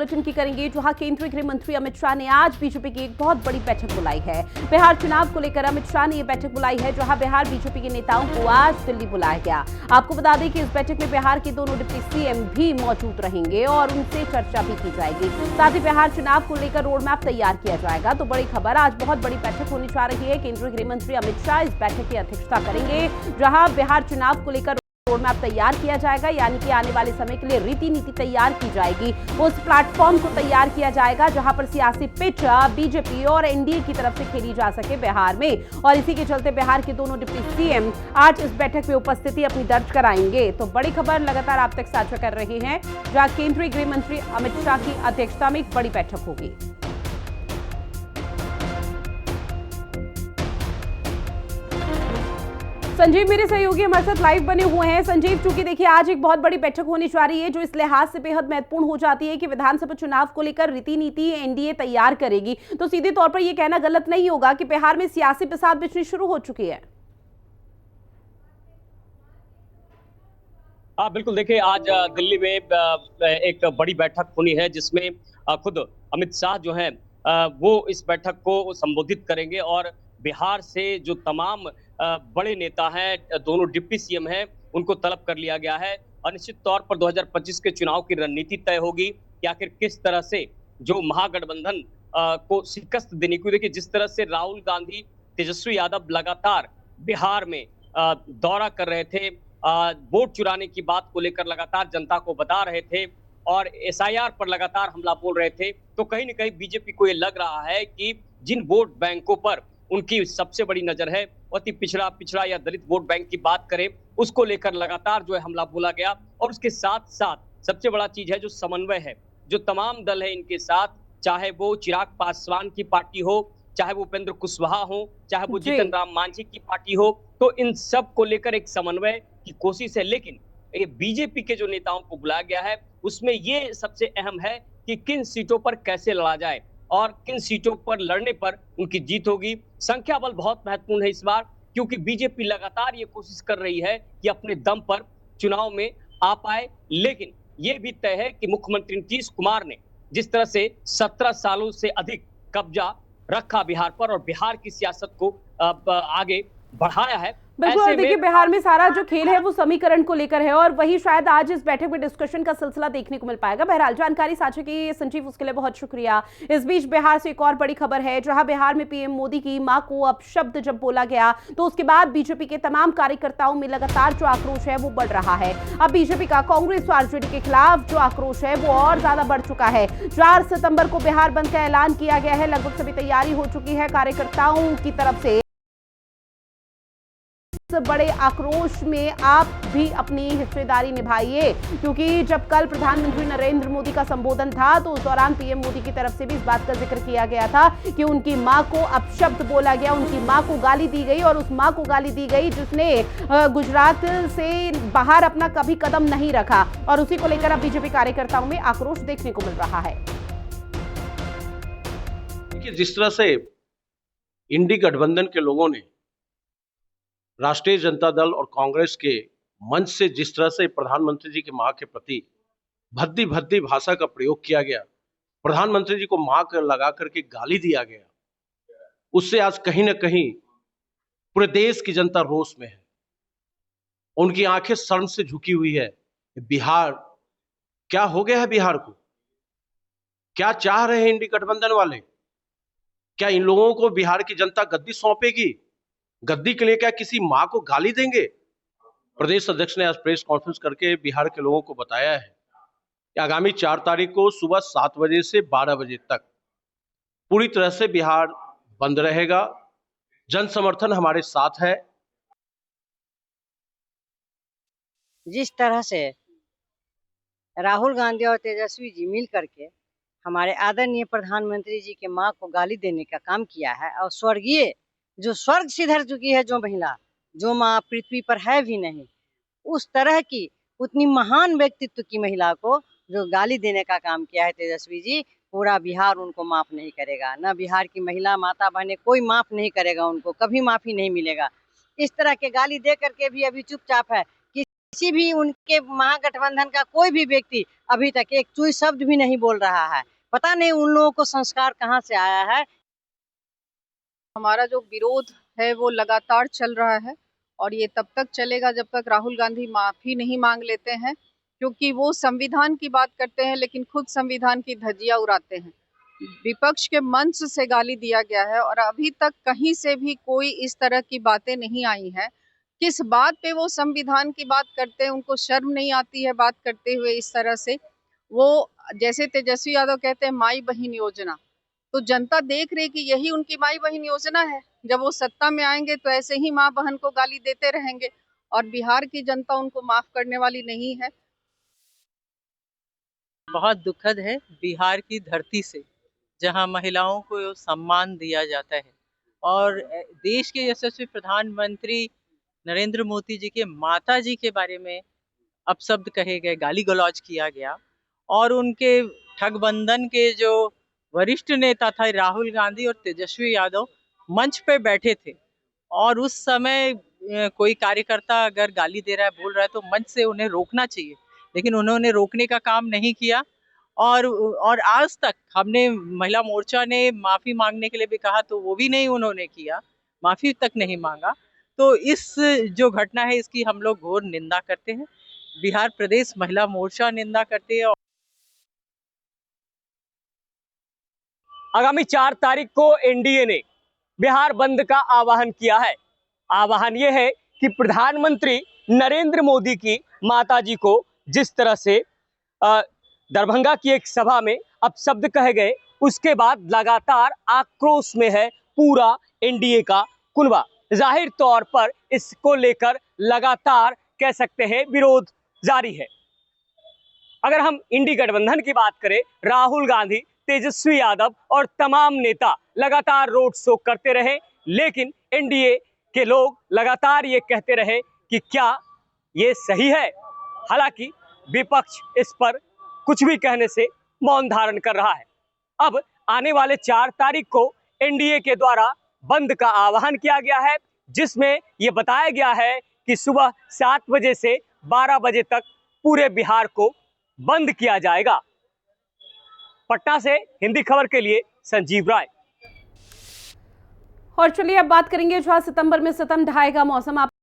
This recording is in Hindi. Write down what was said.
बुलेटिन की करेंगे, जहां केंद्रीय गृह मंत्री अमित शाह ने आज बीजेपी की एक बहुत बड़ी बैठक बुलाई है। बिहार चुनाव को लेकर अमित शाह ने यह बैठक बुलाई है, जहां बिहार बीजेपी के नेताओं को आज दिल्ली बुलाया गया। आपको बता दें कि इस बैठक में बिहार के दोनों डिप्टी सीएम भी मौजूद रहेंगे और उनसे चर्चा भी की जाएगी। साथ ही बिहार चुनाव को लेकर रोड मैप तैयार किया जाएगा। तो बड़ी खबर, आज बहुत बड़ी बैठक होने जा रही है। केंद्रीय गृह मंत्री अमित शाह इस बैठक की अध्यक्षता करेंगे, जहां बिहार चुनाव को लेकर रोड मैप तैयार किया जाएगा, यानी कि आने वाले समय के लिए रीति नीति तैयार की जाएगी। उस प्लेटफॉर्म को तैयार किया जाएगा जहां पर सियासी पिच बीजेपी और एनडीए की तरफ से खेली जा सके बिहार में। और इसी के चलते बिहार के दोनों डिप्टी सीएम आज इस बैठक में उपस्थिति अपनी दर्ज कराएंगे। तो बड़ी खबर लगातार आप तक साझा कर रहे हैं, जहां केंद्रीय गृह मंत्री अमित शाह की अध्यक्षता में एक बड़ी बैठक होगी। संजीव मेरे सहयोगी हमारे साथ लाइव बने हुए हैं। संजीव, चूंकि देखिए आज एक बहुत बड़ी बैठक होने जा रही है, जो इस लिहाज से बेहद महत्वपूर्ण हो जाती है कि विधानसभा चुनाव को लेकर रीति नीति एनडीए तैयार करेगी, तो सीधे तौर पर यह कहना गलत नहीं होगा कि बिहार में सियासी बिसात बिछनी शुरू हो चुकी है। हाँ बिल्कुल, देखिए आज दिल्ली में एक बड़ी बैठक होनी है, जिसमें खुद अमित शाह जो हैं वो इस बैठक को संबोधित करेंगे। और बिहार से जो तमाम बड़े नेता हैं, दोनों डिप्टी सीएम हैं, उनको तलब कर लिया गया है। और निश्चित तौर पर 2025 के चुनाव की रणनीति तय होगी कि आखिर किस तरह से जो महागठबंधन को शिकस्त देने की। देखिए जिस तरह से राहुल गांधी, तेजस्वी यादव लगातार बिहार में दौरा कर रहे थे, वोट चुराने की बात को लेकर लगातार जनता को बता रहे थे और एसआईआर पर लगातार हमला बोल रहे थे, तो कहीं न कहीं बीजेपी को ये लग रहा है कि जिन वोट बैंकों पर उनकी सबसे बड़ी नजर है, अति पिछड़ा या दलित वोट बैंक की बात करें, उसको लेकर लगातार जो है हमला बोला गया। और उसके साथ साथ सबसे बड़ा चीज है जो समन्वय है, जो तमाम दल है इनके साथ, चाहे वो चिराग पासवान की पार्टी हो, चाहे वो उपेंद्र कुशवाहा हो, चाहे वो जीतन राम मांझी की पार्टी हो, तो इन सब को लेकर एक समन्वय की कोशिश है। लेकिन ये बीजेपी के जो नेताओं को बुलाया गया है, उसमें ये सबसे अहम है कि किन सीटों पर कैसे लड़ा जाए और किन सीटों पर लड़ने पर उनकी जीत होगी। संख्या बल बहुत महत्वपूर्ण है इस बार, क्योंकि बीजेपी लगातार ये कोशिश कर रही है कि अपने दम पर चुनाव में आ पाए। लेकिन ये भी तय है कि मुख्यमंत्री नीतीश कुमार ने जिस तरह से 17 सालों से अधिक कब्जा रखा बिहार पर और बिहार की सियासत को आगे बढ़ाया है, बिल्कुल। और देखिए बिहार में सारा जो खेल है वो समीकरण को लेकर है, और वही शायद आज इस बैठक में डिस्कशन का सिलसिला देखने को मिल पाएगा। बहरहाल जानकारी साझा की संजीव, उसके लिए बहुत शुक्रिया। इस बीच बिहार से एक और बड़ी खबर है, जहां बिहार में पीएम मोदी की मां को अपशब्द जब बोला गया, तो उसके बाद बीजेपी के तमाम कार्यकर्ताओं में लगातार जो आक्रोश है वो बढ़ रहा है। अब बीजेपी का कांग्रेस और आरजेडी के खिलाफ जो आक्रोश है वो और ज्यादा बढ़ चुका है। 4 सितंबर को बिहार बंद का ऐलान किया गया है। लगभग सभी तैयारी हो चुकी है कार्यकर्ताओं की तरफ से। बड़े आक्रोश में आप भी अपनी हिस्सेदारी निभाइए, क्योंकि जब कल प्रधानमंत्री नरेंद्र मोदी का संबोधन था, तो उस दौरान पीएम मोदी की तरफ से भी इस बात का जिक्र किया गया था कि उनकी मां को अपशब्द बोला गया, उनकी मां को गाली दी गई, और उस मां को गाली दी गई जिसने गुजरात से बाहर अपना कभी कदम नहीं रखा। और उसी को लेकर अब बीजेपी कार्यकर्ताओं में आक्रोश देखने को मिल रहा है। देखिए जिस तरह से इंडी गठबंधन के लोगों ने राष्ट्रीय जनता दल और कांग्रेस के मंच से जिस तरह से प्रधानमंत्री जी की मां के प्रति भद्दी भद्दी भाषा का प्रयोग किया गया, प्रधानमंत्री जी को मां कर लगा करके गाली दिया गया, उससे आज कहीं ना कहीं पूरे देश की जनता रोष में है। उनकी आंखें शर्म से झुकी हुई है। बिहार क्या हो गया है? बिहार को क्या चाह रहे हैं इंडी गठबंधन वाले? क्या इन लोगों को बिहार की जनता गद्दी सौंपेगी? गद्दी के लिए क्या किसी मां को गाली देंगे? प्रदेश अध्यक्ष ने आज प्रेस कॉन्फ्रेंस करके बिहार के लोगों को बताया है कि आगामी 4 तारीख को सुबह 7 बजे से 12 बजे तक पूरी तरह से बिहार बंद रहेगा। जन समर्थन हमारे साथ है। जिस तरह से राहुल गांधी और तेजस्वी जी मिल करके हमारे आदरणीय प्रधानमंत्री जी के मां को गाली देने का काम किया है, और स्वर्गीय जो स्वर्ग सिधर चुकी है जो महिला, जो माँ पृथ्वी पर है भी नहीं, उस तरह की उतनी महान व्यक्तित्व की महिला को जो गाली देने का काम किया है तेजस्वी जी, पूरा बिहार उनको माफ नहीं करेगा। न बिहार की महिला माता बहनें, कोई माफ नहीं करेगा उनको, कभी माफी नहीं मिलेगा। इस तरह के गाली दे करके भी अभी चुपचाप है। किसी भी उनके महागठबंधन का कोई भी व्यक्ति अभी तक एक चुई शब्द भी नहीं बोल रहा है। पता नहीं उन लोगों को संस्कार कहाँ से आया है। हमारा जो विरोध है वो लगातार चल रहा है और ये तब तक चलेगा जब तक राहुल गांधी माफी नहीं मांग लेते हैं, क्योंकि वो संविधान की बात करते हैं लेकिन खुद संविधान की धज्जियां उड़ाते हैं। विपक्ष के मंच से गाली दिया गया है और अभी तक कहीं से भी कोई इस तरह की बातें नहीं आई हैं। किस बात पे वो संविधान की बात करते हैं, उनको शर्म नहीं आती है बात करते हुए इस तरह से। वो जैसे तेजस्वी यादव कहते हैं माई बहन योजना, तो जनता देख रही कि यही उनकी माई बहन योजना है। जब वो सत्ता में आएंगे तो ऐसे ही माँ बहन को गाली देते रहेंगे और बिहार की जनता उनको माफ करने वाली नहीं है। बहुत दुखद है बिहार की धरती से, जहां महिलाओं को सम्मान दिया जाता है और देश के यशस्वी प्रधानमंत्री नरेंद्र मोदी जी के माता जी के बारे में अपशब्द कहे गए, गाली गलौज किया गया और उनके ठगबंधन के जो वरिष्ठ नेता था राहुल गांधी और तेजस्वी यादव मंच पे बैठे थे और उस समय कोई कार्यकर्ता अगर गाली दे रहा है, बोल रहा है तो मंच से उन्हें रोकना चाहिए, लेकिन उन्होंने रोकने का काम नहीं किया। और आज तक हमने महिला मोर्चा ने माफी मांगने के लिए भी कहा तो वो भी नहीं उन्होंने किया, माफी तक नहीं मांगा। तो इस जो घटना है इसकी हम लोग घोर निंदा करते हैं, बिहार प्रदेश महिला मोर्चा निंदा करते हैं। आगामी 4 तारीख को एनडीए ने बिहार बंद का आह्वान किया है। आह्वान यह है कि प्रधानमंत्री नरेंद्र मोदी की माताजी को जिस तरह से दरभंगा की एक सभा में अपशब्द कहे गए, उसके बाद लगातार आक्रोश में है पूरा एनडीए का कुनबा। जाहिर तौर पर इसको लेकर लगातार कह सकते हैं विरोध जारी है। अगर हम इंडी गठबंधन की बात करें, राहुल गांधी, तेजस्वी यादव और तमाम नेता लगातार रोड शो करते रहे, लेकिन एनडीए के लोग लगातार ये कहते रहे कि क्या ये सही है। हालांकि विपक्ष इस पर कुछ भी कहने से मौन धारण कर रहा है। अब आने वाले 4 तारीख को एनडीए के द्वारा बंद का आह्वान किया गया है, जिसमें यह बताया गया है कि सुबह 7 बजे से 12 बजे तक पूरे बिहार को बंद किया जाएगा। पटना से हिंदी खबर के लिए संजीव राय। और चलिए अब बात करेंगे, जहां सितंबर में सितम ढाएगा मौसम। आप